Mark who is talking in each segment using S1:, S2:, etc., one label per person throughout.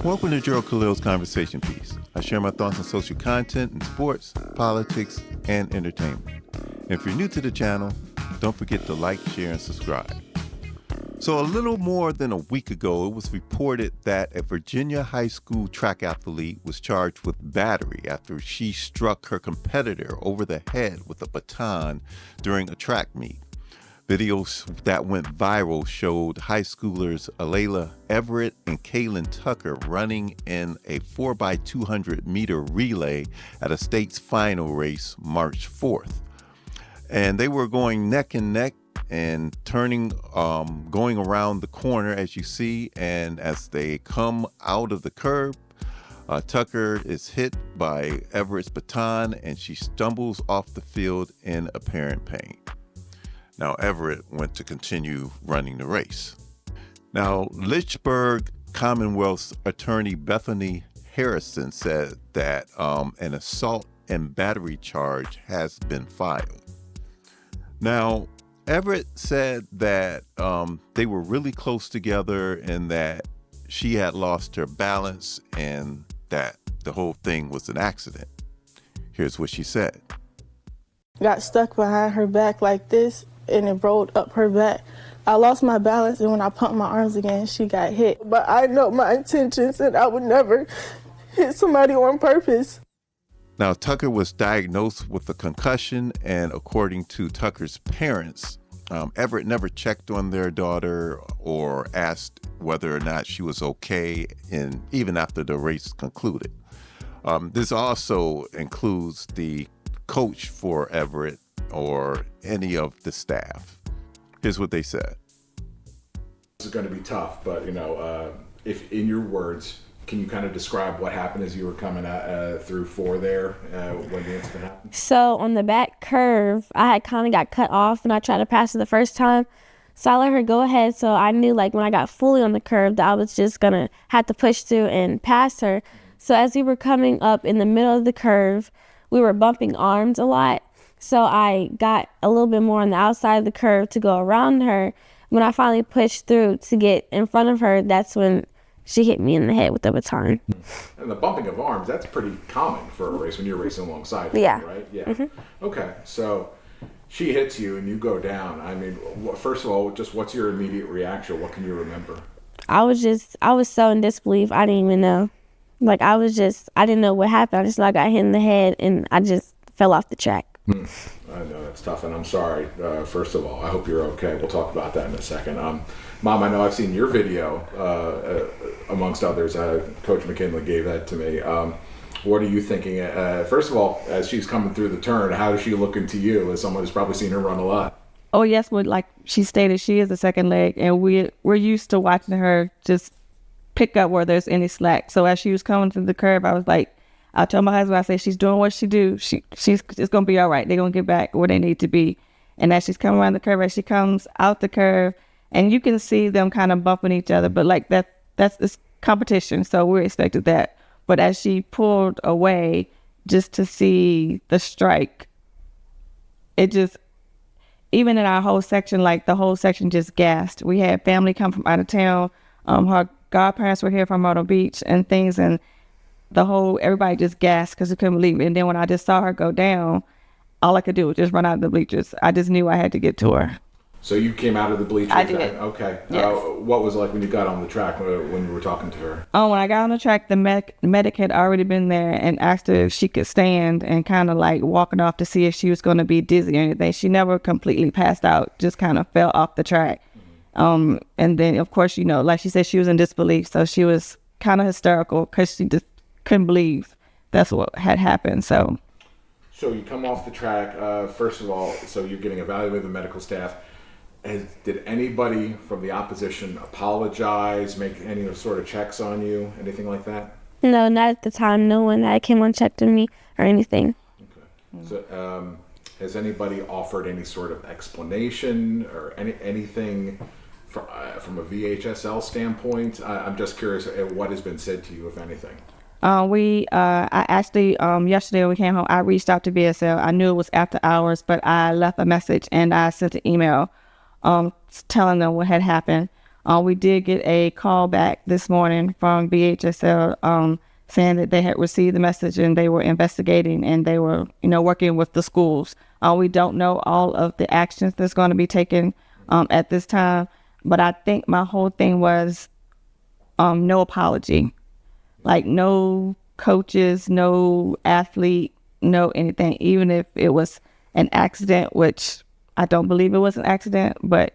S1: Welcome to Gerald Khalil's Conversation Piece. I share my thoughts on social content in sports, politics, and entertainment. If you're new to the channel, don't forget to like, share, and subscribe. So a little more than a week ago, it was reported that a Virginia high school track athlete was charged with battery after she struck her competitor over the head with a baton during a track meet. Videos that went viral showed high schoolers Alayla Everett and Kaylin Tucker running in a 4x200 meter relay at a state's final race March 4th. And they were going neck and neck and turning, going around the corner as you see. And as they come out of the curb, Tucker is hit by Everett's baton and she stumbles off the field in apparent pain. Now, Everett went to continue running the race. Now, Lynchburg Commonwealth's attorney Bethany Harrison said that an assault and battery charge has been filed. Now, Everett said that they were really close together and that she had lost her balance and that the whole thing was an accident. Here's what she said.
S2: Got stuck behind her back like this, and it rolled up her back. I lost my balance, and when I pumped my arms again, she got hit. But I know my intentions, and I would never hit somebody on purpose.
S1: Now, Tucker was diagnosed with a concussion, and according to Tucker's parents, Everett never checked on their daughter or asked whether or not she was okay, and even after the race concluded. This also includes the coach for Everett or any of the staff. Here's what they said.
S3: This is going to be tough, but if in your words, can you kind of describe what happened as you were coming through 4 there when the incident happened?
S4: So on the back curve, I had kind of got cut off and I tried to pass it the first time. So I let her go ahead. So I knew like when I got fully on the curve that I was just going to have to push through and pass her. So as we were coming up in the middle of the curve, we were bumping arms a lot. So I got a little bit more on the outside of the curve to go around her. When I finally pushed through to get in front of her, that's when she hit me in the head with the baton.
S3: And the bumping of arms, that's pretty common for a race when you're racing alongside her,
S4: yeah.
S3: Right? Yeah.
S4: Mm-hmm.
S3: Okay, so she hits you and you go down. I mean, first of all, just what's your immediate reaction? What can you remember?
S4: I was so in disbelief. I didn't even know. Like, I didn't know what happened. I just got hit in the head and I just fell off the track.
S3: I know that's tough, and I'm sorry. First of all, I hope you're okay. We'll talk about that in a second. Mom, I know I've seen your video, amongst others. Coach McKinley gave that to me. What are you thinking? First of all, as she's coming through the turn, how is she looking to you as someone who's probably seen her run a lot?
S5: Oh, yes. But like she stated, she is the second leg, and we're used to watching her just pick up where there's any slack. So as she was coming through the curve, I was like, I told my husband, I said, she's doing what she do. She's it's going to be all right. They're going to get back where they need to be. And as she's coming around the curve, as she comes out the curve, and you can see them kind of bumping each other, but like that's competition. So we expected that. But as she pulled away just to see the strike, it just, even in our whole section, like the whole section just gasped. We had family come from out of town. Her godparents were here from Myrtle Beach and things, and everybody just gasped because they couldn't believe it. And then when I just saw her go down, all I could do was just run out of the bleachers. I just knew I had to get to her.
S3: So you came out of the bleachers?
S5: I did.
S3: Okay.
S5: Yes.
S3: What was it like when you got on the track when you were talking to her?
S5: When I got on the track, the medic had already been there and asked her if she could stand and kind of like walking off to see if she was going to be dizzy or anything. She never completely passed out, just kind of fell off the track. And then, of course, like she said, she was in disbelief. So she was kind of hysterical because she just couldn't believe that's what had happened. So
S3: you come off the track, first of all, so you're getting evaluated by the medical staff. Did anybody from the opposition apologize, make any sort of checks on you, anything like that?
S4: No, not at the time. No one that came on checked on me or anything.
S3: Okay. So has anybody offered any sort of explanation or anything from a VHSL standpoint? I'm just curious what has been said to you, if anything.
S5: I actually, yesterday when we came home, I reached out to VSL. I knew it was after hours, but I left a message and I sent an email telling them what had happened. We did get a call back this morning from BHSL saying that they had received the message and they were investigating and they were, working with the schools. We don't know all of the actions that's going to be taken at this time, but I think my whole thing was no apology, like no coaches, no athlete, no anything, even if it was an accident, which I don't believe it was an accident, but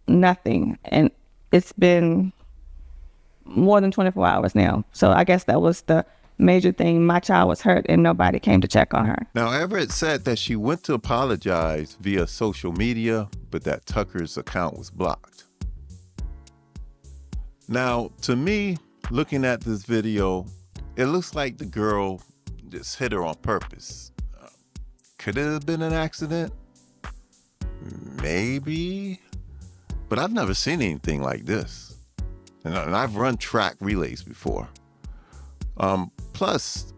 S5: nothing. And it's been more than 24 hours now. So I guess that was the major thing. My child was hurt and nobody came to check on her.
S1: Now, Everett said that she went to apologize via social media, but that Tucker's account was blocked. Now, to me, looking at this video, it looks like the girl just hit her on purpose. Could it have been an accident? Maybe. But I've never seen anything like this. And I've run track relays before. Plus,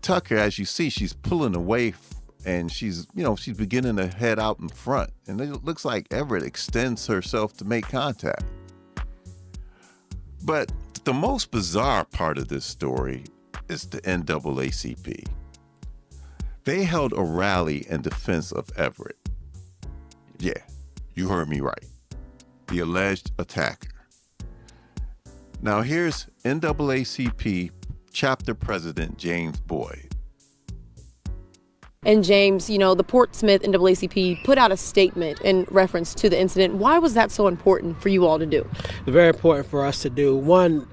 S1: Tucker, as you see, she's pulling away and she's beginning to head out in front. And it looks like Everett extends herself to make contact. But the most bizarre part of this story is the NAACP. They held a rally in defense of Everett. Yeah, you heard me right. The alleged attacker. Now here's NAACP chapter president James Boyd.
S6: And James, the Portsmouth NAACP put out a statement in reference to the incident. Why was that so important for you all to do?
S7: It's very important for us to do. One,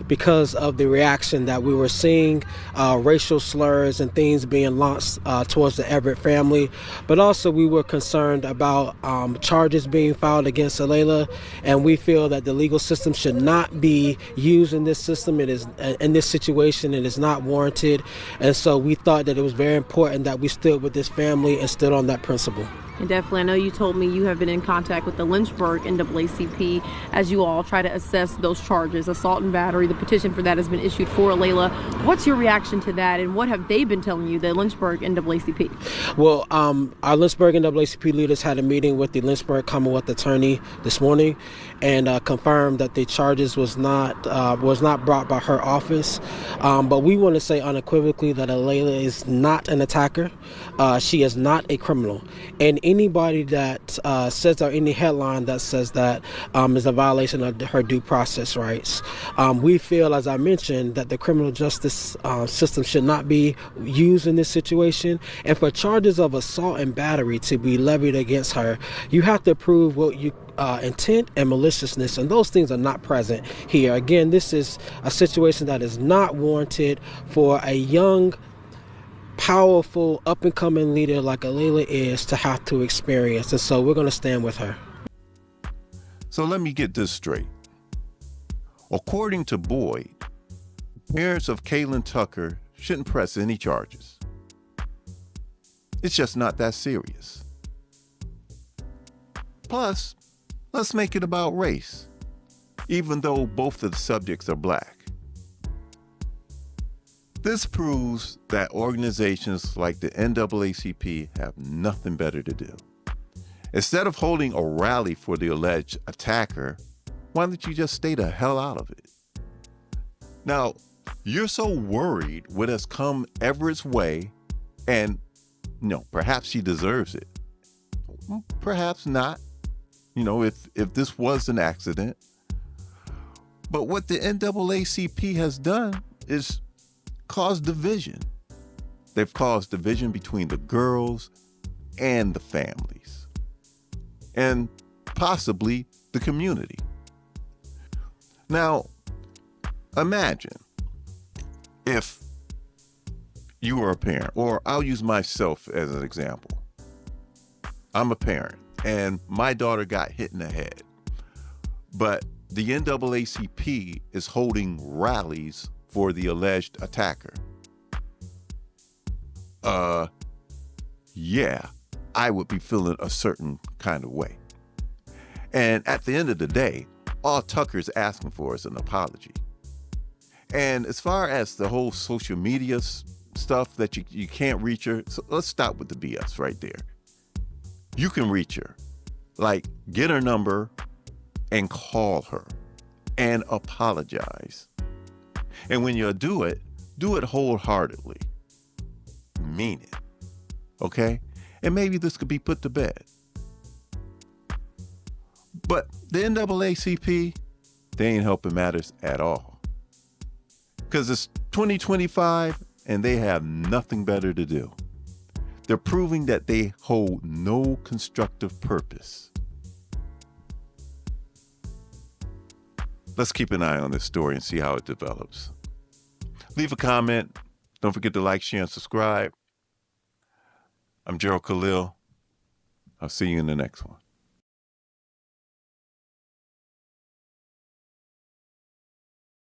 S7: because of the reaction that we were seeing, racial slurs and things being launched towards the Everett family. But also we were concerned about charges being filed against Alayla, and we feel that the legal system should not be used in this system. It is in this situation, it is not warranted. And so we thought that it was very important that we stood with this family and stood on that principle.
S6: And definitely, I know you told me you have been in contact with the Lynchburg NAACP as you all try to assess those charges, assault and battery. The petition for that has been issued for Alayla. What's your reaction to that, and what have they been telling you, the Lynchburg NAACP?
S7: Well, our Lynchburg NAACP leaders had a meeting with the Lynchburg Commonwealth Attorney this morning and confirmed that the charges was not brought by her office. But we want to say unequivocally that Alayla is not an attacker. She is not a criminal. And anybody that says, or any headline that says that is a violation of her due process rights. We feel, as I mentioned, that the criminal justice system should not be used in this situation. And for charges of assault and battery to be levied against her, you have to prove what you intent and maliciousness, and those things are not present here. Again, this is a situation that is not warranted for a young, powerful, up-and-coming leader like Alayla is to have to experience, and so we're going to stand with her.
S1: So let me get this straight. According to Boyd, parents of Kaylin Tucker shouldn't press any charges. It's just not that serious. Plus, let's make it about race, even though both of the subjects are black. This proves that organizations like the NAACP have nothing better to do. Instead of holding a rally for the alleged attacker, why don't you just stay the hell out of it? Now, you're so worried what has come Everett's way, and perhaps she deserves it. Perhaps not, if this was an accident. But what the NAACP has done is caused division. They've caused division between the girls and the families, and possibly the community. Now, imagine if you were a parent, or I'll use myself as an example. I'm a parent, and my daughter got hit in the head, but the NAACP is holding rallies for the alleged attacker. Yeah, I would be feeling a certain kind of way. And at the end of the day, all Tucker's asking for is an apology. And as far as the whole social media stuff that you can't reach her, so let's stop with the BS right there. You can reach her. Like, get her number, and call her and apologize. And when you do it wholeheartedly. Mean it. Okay? And maybe this could be put to bed. But the NAACP, they ain't helping matters at all. Because it's 2025 and they have nothing better to do. They're proving that they hold no constructive purpose. Let's keep an eye on this story and see how it develops. Leave a comment. Don't forget to like, share, and subscribe. I'm Gerald Khalil. I'll see you in the next one.